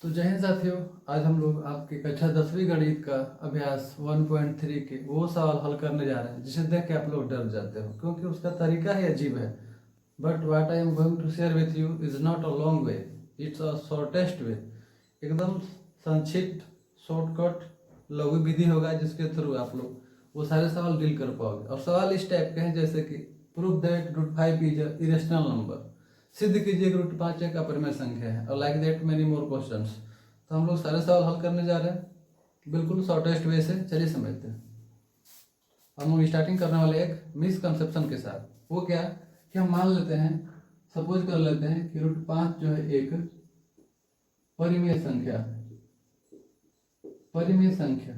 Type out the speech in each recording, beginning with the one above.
तो जय हिंद साथियों, आज हम लोग आपके कक्षा 10वीं गणित का अभ्यास 1.3 के वो सवाल हल करने जा रहे हैं जिसे देख के आप लोग डर जाते हो क्योंकि उसका तरीका ही अजीब है। But what I am going to share with you is not a long way, it's a shortest way. एकदम संक्षिप्त शॉर्टकट लघु विधि होगा जिसके थ्रू आप लोग वो सारे सवाल डील कर पाओगे। और सवाल इस टाइप के हैं जैसे कि prove that √5 is a irrational number, सिद्ध कीजिए कि √5 एक अपरिमेय संख्या है, और like that many more questions. तो हम लोग सारे सवाल हल करने जा रहे हैं बिल्कुल शॉर्टेस्ट वे से। चलिए समझते हैं। हम लोग स्टार्टिंग करने वाले एक मिसकंसेप्शन के साथ। वो क्या कि हम मान लेते हैं, सपोज कर लेते हैं कि √5 जो है एक परिमेय संख्या है। परिमेय संख्या,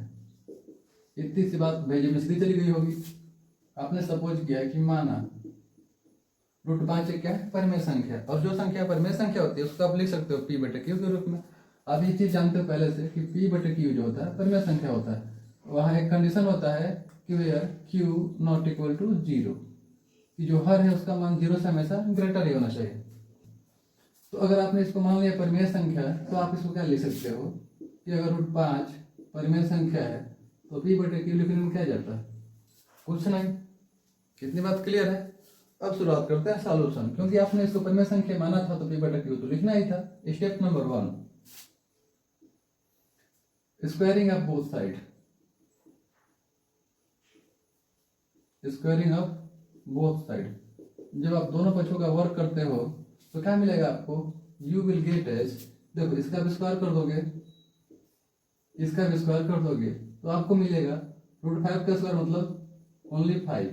इतनी सी बात भेजे में सीधी चली गई होगी। आपने सपोज किया कि माना √5 क्या है, परिमेय संख्या। और जो संख्या परिमेय संख्या होती है उसको आप लिख सकते हो P/Q के रूप में। आप ये चीज जानते हो पहले से कि P/Q जो होता है परिमेय संख्या होता है। वहाँ एक कंडीशन होता है कि where Q not equal to 0, कि जो हर है उसका मान 0 से हमेशा ग्रेटर ही होना चाहिए। तो अगर आपने इसको मान लिया परिमेय संख्या, तो आप इसको क्या लिख सकते हो कि अगर √5 परिमेय संख्या है तो P/Q लिखने में क्या जाता है, कुछ नहीं। कितनी बात क्लियर है। अब शुरुआत करते हैं सॉल्यूशन। क्योंकि आपने इसको परिमेय संख्या माना था तो P/Q तो लिखना ही था। Step number 1, squaring of both side. Squaring of both side, जब आप दोनों पक्षों का वर्क करते हो तो क्या मिलेगा आपको, यू विल गेट एज, देखो इसका भी स्क्वायर कर दोगे, इसका भी स्क्वायर कर दोगे तो आपको मिलेगा √5 का स्क्वायर मतलब ओनली 5,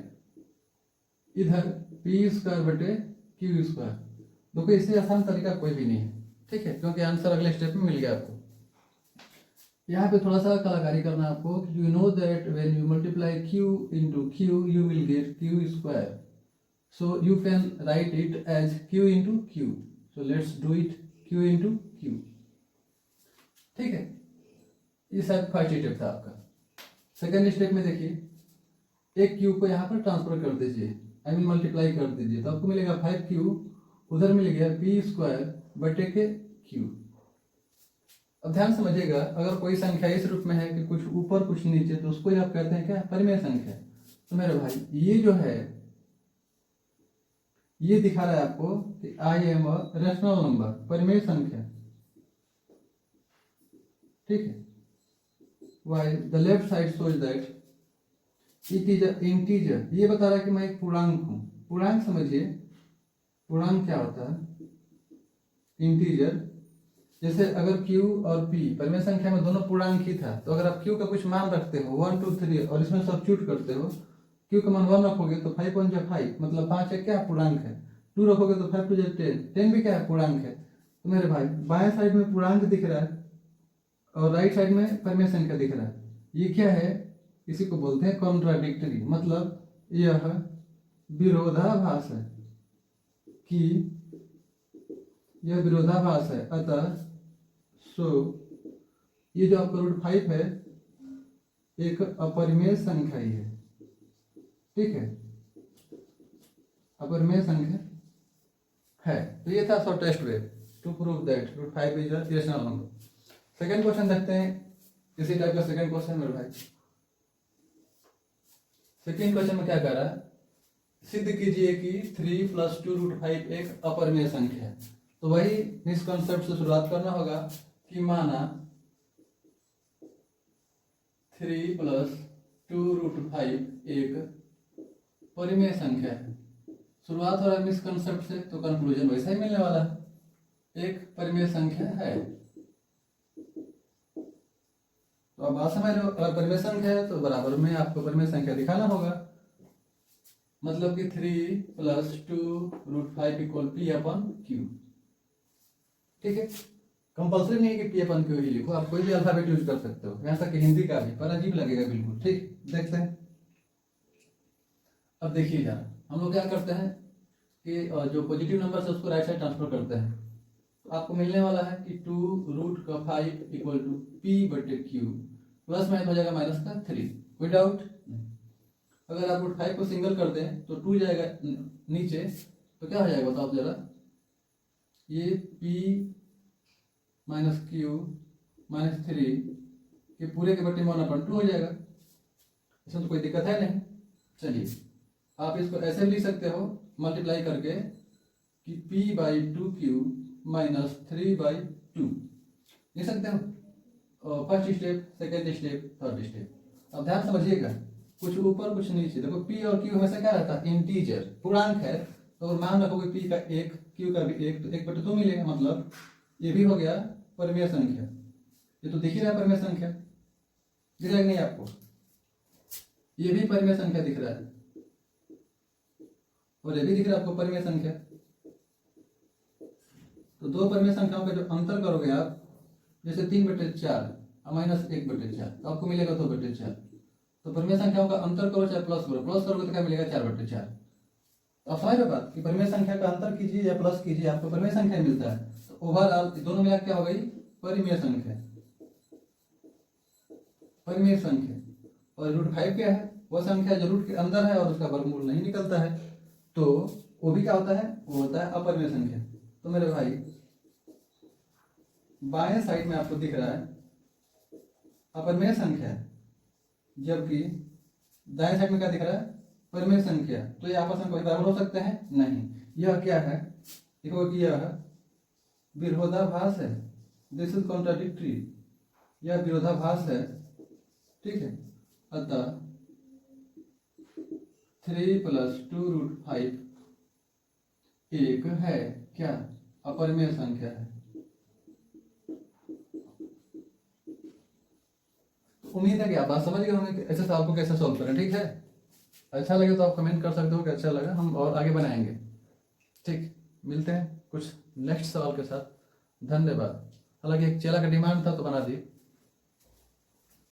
इधर P²/Q²। देखो इससे आसान तरीका कोई भी नहीं है, ठीक है, क्योंकि आंसर अगले स्टेप में मिल गया आपको। यहाँ पे थोड़ा सा कलाकारी करना है आपको। You know that when you multiply Q into Q you will get Q², so you can write it as Q into Q, so let's do it, Q into Q। ठीक है, ये शायद फर्स्ट स्टेप था आपका। Second step में देखिए, एक Q को यहाँ पर ट्रांसफर कर दीजिए, आई मीन मल्टीप्लाई कर दीजिए, तो आपको मिलेगा 5Q, उधर मिल गया P²/Q। अब ध्यान समझिएगा, अगर कोई संख्या इस रूप में है कि कुछ ऊपर कुछ नीचे, तो उसको ही आप कहते हैं क्या, परिमेय संख्या। तो मेरे भाई ये जो है ये दिखा रहा है आपको कि I am a rational number, परिमेय संख्या, ठीक है। Why the left side shows that it is a integer, ये बता रहा है कि मैं एक पूर्णांक हूं। पूर्णांक समझिए, पूर्णांक क्या होता है, इंटीजर। जैसे अगर Q और P परिमेय संख्या में दोनों पूर्णांक ही था, तो अगर आप Q का कुछ मान रखते हो 1 2 3 और इसमें सब्स्टिट्यूट करते हो, Q का मान 1 रखोगे तो 5 1 जा 5, मतलब 5 एक क्या पूर्णांक है। 2 रखोगे तो 5 2 जा 10, 10 भी क्या है, पूर्णांक है। तो मेरे भाई बाएं साइड में पूर्णांक दिख रहा है और राइट साइड में परिमेय संख्या दिख रहा है। ये क्या है, इसी को बोलते हैं कॉन्ट्राडिक्टरी, मतलब यह विरोधाभास है, कि यह विरोधाभास है। अतः ये जो आपका √5 है एक अपरिमेय संख्या ही है, ठीक है, अपरिमेय संख्या है। तो ये था shortest way to prove that √5 is a rational number. Second question देखते हैं, इसी टाइप का सेकंड क्वेश्चन मेरे भाई। सेकंड क्वेश्चन में क्या कह रहा है, सिद्ध कीजिए कि 3 + 2 √5 एक अपरिमेय संख्या है। तो वही इस कॉन्सेप्ट से शुरुआत करना होगा कि माना 3 + 2 √5 एक परिमेय संख्या है। शुरुआत हो रहा है इस कंसेप्ट से, तो कंक्लूजन वैसा ही मिलने वाला है, एक परिमेय संख्या है। तो अब बात समझ लो, अगर परिमेय संख्या है तो बराबर में आपको परिमेय संख्या दिखाना होगा, मतलब कि 3 + 2 √5 = P/Q, ठीक है। कंपल्सरी नहीं है कि P/Q ही लिखो, आप कोई भी अल्फाबेट यूज कर सकते हो, यहाँ तक कि हिंदी का भी, पर अजीब लगेगा बिल्कुल, ठीक। देखते हैं, अब देखिए जरा, हम लोग क्या करते हैं कि जो पॉजिटिव नंबर है उसको राइट साइड ट्रांसफर करते हैं। तो आपको मिलने वाला है कि 2√5 = P/Q, प्लस में हो जाएगा -3, कोई डाउट नहीं। अगर आप √5 को सिंगल कर दें तो 2 जाएगा नीचे, तो क्या हो जाएगा बताओ जरा, ये P माइनस क्यू माइनस 3 के पूरे के बटे 1/2 हो जाएगा। इसमें तो कोई दिक्कत है नहीं। चलिए आप इसको ऐसे भी लिख सकते हो मल्टीप्लाई करके कि p/2q माइनस 3/2 लिख सकते हो। First step, second step, third step. अब ध्यान समझिएगा, कुछ ऊपर कुछ नीचे। देखो p और q हमेशा क्या रहता है, इंटीजर, पूर्णांक है। तो अगर मान रखोगे p का 1 q का भी 1 तो 1/2 मिलेगा। मतलब ये भी हो गया परिमेय संख्या। ये तो दिख ही रहा है परिमेय संख्या, दिख रहा है कि नहीं आपको? ये भी परिमेय संख्या दिख रहा है और ये भी दिख रहा है आपको परिमेय संख्या। तो दो परिमेय संख्याओं का जो अंतर करोगे आप, जैसे 3/4 माइनस 1/4, तो आपको मिलेगा 2/4। तो परिमेय संख्याओं का अंतर करो चाहे प्लस करो, प्लस करोगे तो क्या मिलेगा 4/4। अब समझ लो बात कि परिमेय संख्या का अंतर कीजिए या प्लस कीजिए, आपको परिमेय संख्या मिलता है। तो ओवरऑल दोनों मिला क्या हो गई, परिमेय संख्या। परिमेय संख्या और √5 क्या है, वह संख्या जो रूट के अंदर है और उसका वर्गमूल नहीं निकलता है, तो वो भी क्या होता है, वो होता है अपरिमेय संख्या। तो मेरे भाई बाएं साइड में आपको दिख रहा है अपरिमेय संख्या, जबकि दाएं साइड में क्या दिख रहा है, परिमेय संख्या। तो ये आपस में कोई बराबर हो सकते हैं नहीं। यह क्या है, देखो कि यह विरोधाभास है, दिस इज कॉन्ट्राडिक्टरी, यह विरोधाभास है, ठीक है। अतः 3 + 2√5 एक है क्या, अपरिमेय संख्या है। उम्मीद है कि आप बात समझ गए होंगे कि ऐसे सवाल को कैसे सॉल्व करें, ठीक है। अच्छा लगे तो आप कमेंट कर सकते हो कि अच्छा लगा, हम और आगे बनाएंगे। ठीक, मिलते हैं कुछ नेक्स्ट सवाल के साथ। धन्यवाद। हालांकि एक चेला का डिमांड था तो बना दी।